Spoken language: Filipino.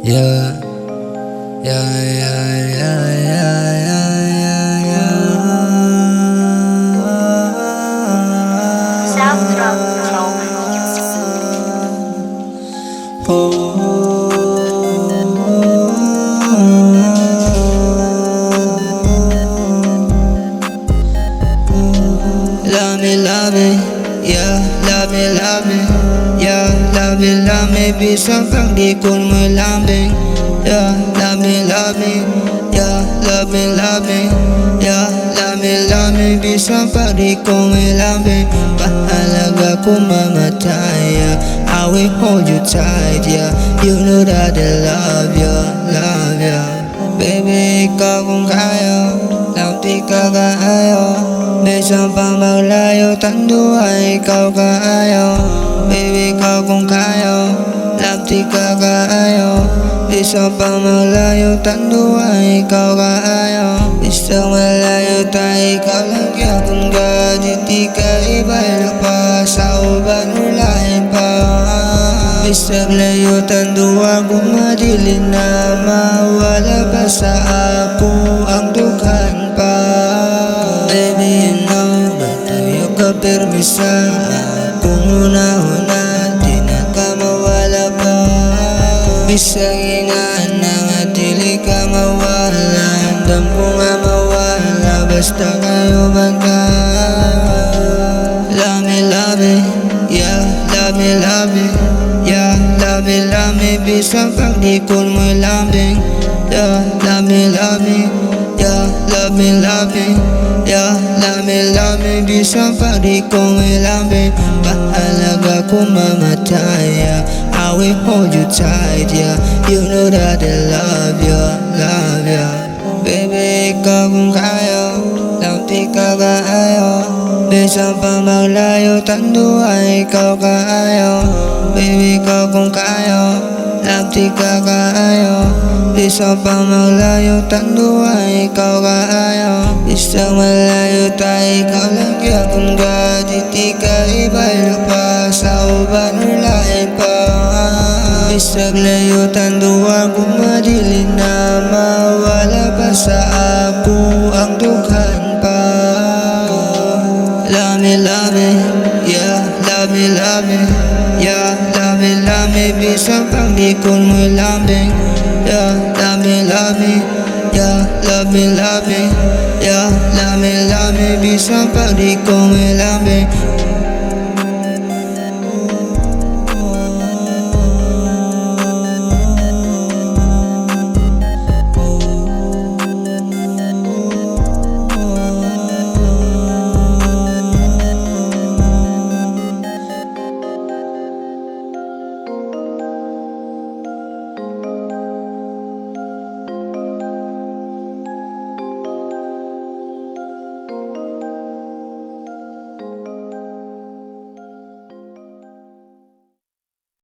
Yeah, yeah, yeah, yeah, yeah, yeah, Soundtrack from music. yeah. Love me, yeah, love me, yeah, love me, bisa pang di ko malambing. Yeah, love me, yeah, love me, yeah, love me, bisa pang di ko malambing. Mahalaga kung mamatay, yeah, I will hold you tight, yeah, you know that I love you, baby, ikaw kung kaya, lang di ka kaayo. Minsan pa maglayo, tanduay, ikaw kaayo. Baby, ikaw kung kayo, love di ka kaayo. Minsan pa maglayo, tanduay, ikaw kaayo. Isang malayo tayo, ikaw lang kaya kung di ka ibalik pa sa uban lain pa. Isang layo, tanduay, kung madilim na mawala pa sa ako ang dughan pa. Baby, you know, matayo ka permisa. Kung una-una, di na ka mawala pa. Bisang inaan na nga, dili ka mawala. Handam ko nga mawala, basta kayo banda. Love me, yeah, love me, yeah, love me, bisang pag di ko mo lambing. Yeah, love me, yeah, love me, yeah, love me, bisang pag di ko malambing. Mahalaga kung mamatay, yeah, I will hold you tight, yeah, you know that I love you, baby, ikaw kung kaya, lang di ka kaayo. Minsan pa maglayo, tanduay, ikaw kaayo. Baby, ikaw kung kaya, lang di ka kaayo. Minsan pa maglayo, tanduay, ikaw kaayo. Isang malayo tayo, ikaw lang kaya kung di ka ibalik pa sa uban lain pa. Isang layo, tanduay, kung madilim na mawala pa sa ako ang dughan pa. Love me, yeah, love me, yeah, love me, bisang pang di ko mo lambing. Yeah, love me, yeah, love me, yeah, love me, bisang pang di ko mo lambing.